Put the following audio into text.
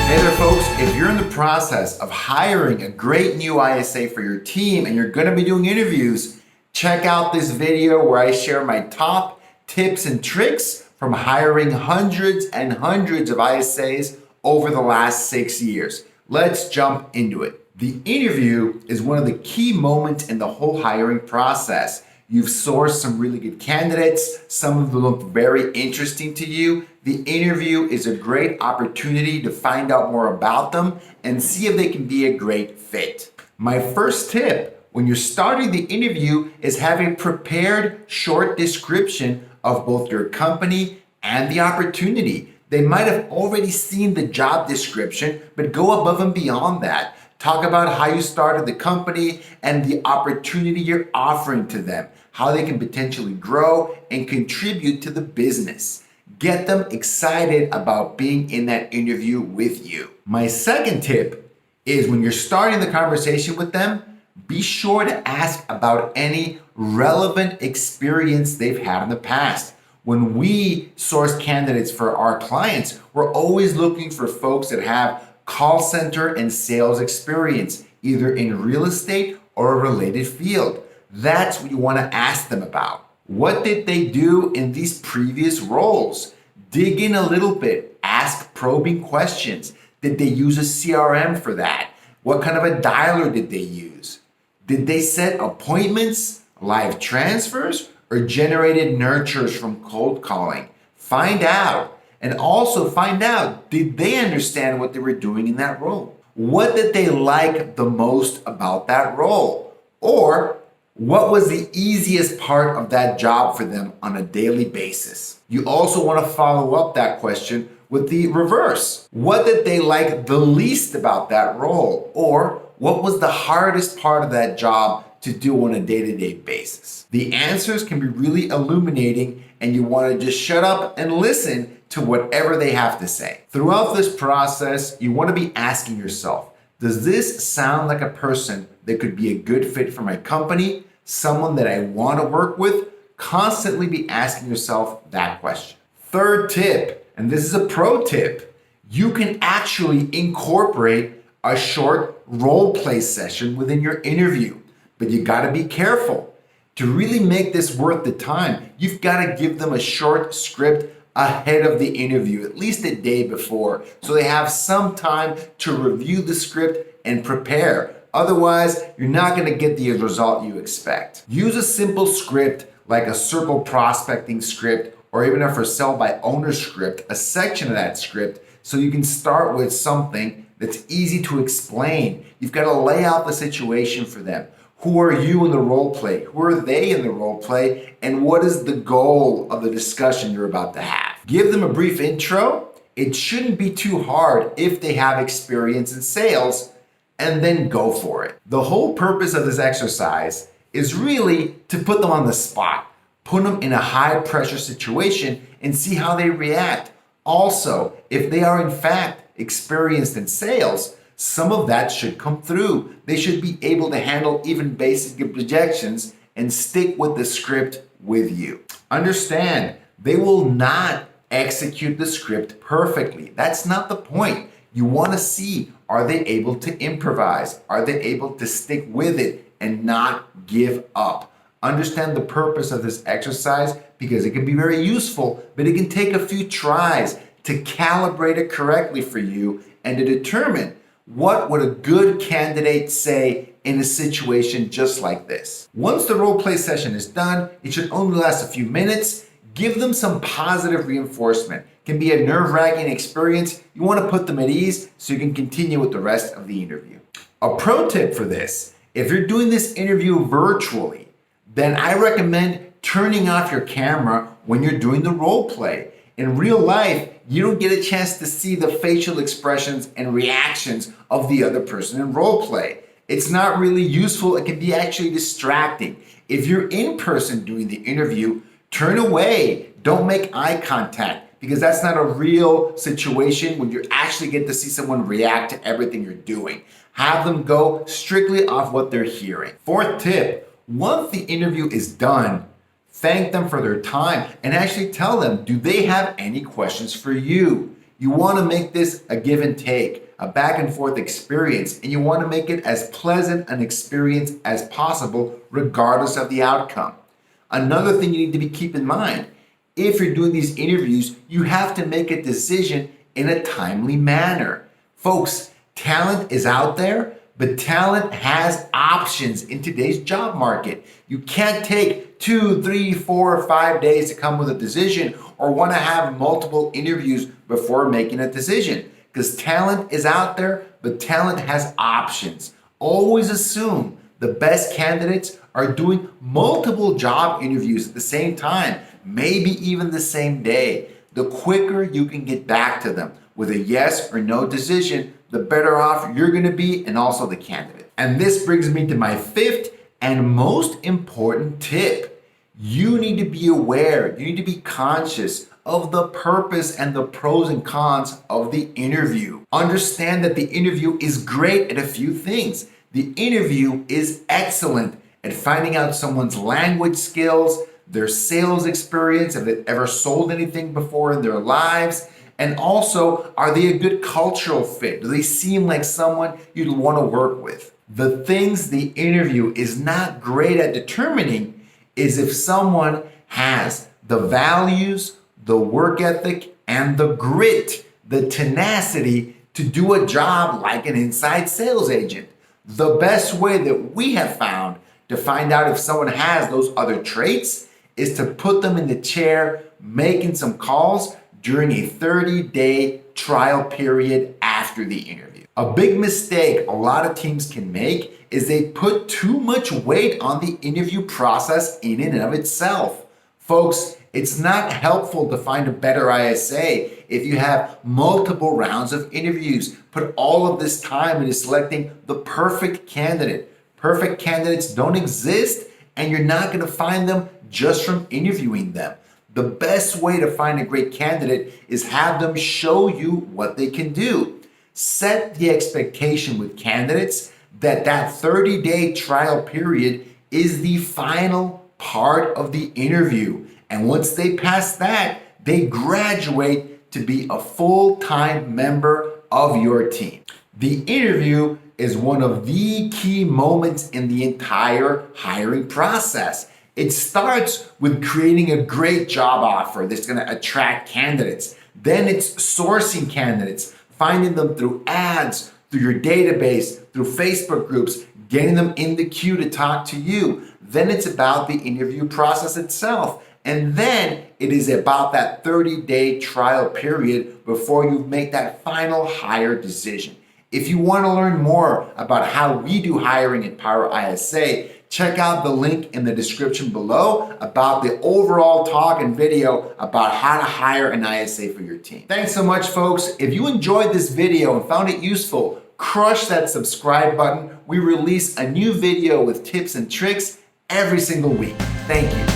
Hey there, folks. If you're in the process of hiring a great new ISA for your team and you're going to be doing interviews, check out this video where I share my top tips and tricks from hiring hundreds and hundreds of ISAs over the last 6 years. Let's jump into it. The interview is one of the key moments in the whole hiring process. You've sourced some really good candidates. Some of them look very interesting to you. The interview is a great opportunity to find out more about them and see if they can be a great fit. My first tip when you're starting the interview is have a prepared short description of both your company and the opportunity. They might have already seen the job description, but go above and beyond that. Talk about how you started the company and the opportunity you're offering to them, how they can potentially grow and contribute to the business. Get them excited about being in that interview with you. My second tip is when you're starting the conversation with them, be sure to ask about any relevant experience they've had in the past. When we source candidates for our clients, we're always looking for folks that have call center and sales experience, either in real estate or a related field. That's what you want to ask them about. What did they do in these previous roles? Dig in a little bit. Ask probing questions. Did they use a CRM for that? What kind of a dialer did they use? Did they set appointments, live transfers, or generated nurtures from cold calling? Find out. And also find out, did they understand what they were doing in that role? What did they like the most about that role? Or what was the easiest part of that job for them on a daily basis? You also want to follow up that question with the reverse. What did they like the least about that role? Or what was the hardest part of that job to do on a day-to-day basis? The answers can be really illuminating, and you want to just shut up and listen to whatever they have to say. Throughout this process, you want to be asking yourself, does this sound like a person that could be a good fit for my company? Someone that I want to work with? Constantly be asking yourself that question. Third tip, and this is a pro tip, you can actually incorporate a short role play session within your interview, but you got to be careful. To really make this worth the time, you've got to give them a short script ahead of the interview, at least a day before, so they have some time to review the script and prepare. Otherwise, you're not going to get the result you expect. Use a simple script like a circle prospecting script or even a for sale by owner script, a section of that script, so you can start with something that's easy to explain. You've got to lay out the situation for them. Who are you in the role play? Who are they in the role play? And what is the goal of the discussion you're about to have? Give them a brief intro. It shouldn't be too hard if they have experience in sales, and then go for it. The whole purpose of this exercise is really to put them on the spot, put them in a high pressure situation and see how they react. Also, if they are in fact experienced in sales, some of that should come through. They should be able to handle even basic objections and stick with the script with you. Understand, they will not execute the script perfectly. That's not the point. You want to see, are they able to improvise? Are they able to stick with it and not give up? Understand the purpose of this exercise because it can be very useful, but it can take a few tries to calibrate it correctly for you and to determine what would a good candidate say in a situation just like this. Once the role play session is done, it should only last a few minutes. Give them some positive reinforcement. It can be a nerve-wracking experience. You want to put them at ease so you can continue with the rest of the interview. A pro tip for this, if you're doing this interview virtually, then I recommend turning off your camera when you're doing the role play. In real life, you don't get a chance to see the facial expressions and reactions of the other person in role play. It's not really useful. It can be actually distracting. If you're in person doing the interview, turn away. Don't make eye contact because that's not a real situation when you actually get to see someone react to everything you're doing. Have them go strictly off what they're hearing. Fourth tip, once the interview is done, thank them for their time and actually tell them, do they have any questions for you? You want to make this a give and take, a back and forth experience, and you want to make it as pleasant an experience as possible, regardless of the outcome. Another thing you need to keep in mind, if you're doing these interviews, you have to make a decision in a timely manner. Folks, talent is out there, but talent has options in today's job market. You can't take 2, 3, 4, 5 days to come with a decision or want to have multiple interviews before making a decision, because talent is out there, but talent has options. Always assume the best candidates are doing multiple job interviews at the same time, maybe even the same day. The quicker you can get back to them with a yes or no decision, the better off you're going to be, and also the candidate. And this brings me to my fifth and most important tip. You need to be aware, you need to be conscious of the purpose and the pros and cons of the interview. Understand that the interview is great at a few things. The interview is excellent at finding out someone's language skills, their sales experience, have they ever sold anything before in their lives, and also, are they a good cultural fit? Do they seem like someone you'd want to work with? The things the interview is not great at determining is if someone has the values, the work ethic, and the grit, the tenacity to do a job like an inside sales agent. The best way that we have found to find out if someone has those other traits is to put them in the chair making some calls during a 30-day trial period after the interview. A big mistake a lot of teams can make is they put too much weight on the interview process in and of itself. Folks, it's not helpful to find a better ISA if you have multiple rounds of interviews. Put all of this time into selecting the perfect candidate. Perfect candidates don't exist, and you're not going to find them just from interviewing them. The best way to find a great candidate is have them show you what they can do. Set the expectation with candidates that 30-day trial period is the final part of the interview. And once they pass that, they graduate to be a full-time member of your team. The interview is one of the key moments in the entire hiring process. It starts with creating a great job offer that's going to attract candidates. Then it's sourcing candidates, finding them through ads, through your database, through Facebook groups, getting them in the queue to talk to you. Then it's about the interview process itself. And then it is about that 30-day trial period before you make that final hire decision. If you want to learn more about how we do hiring at Power ISA, check out the link in the description below about the overall talk and video about how to hire an ISA for your team. Thanks so much, folks. If you enjoyed this video and found it useful, crush that subscribe button. We release a new video with tips and tricks every single week. Thank you.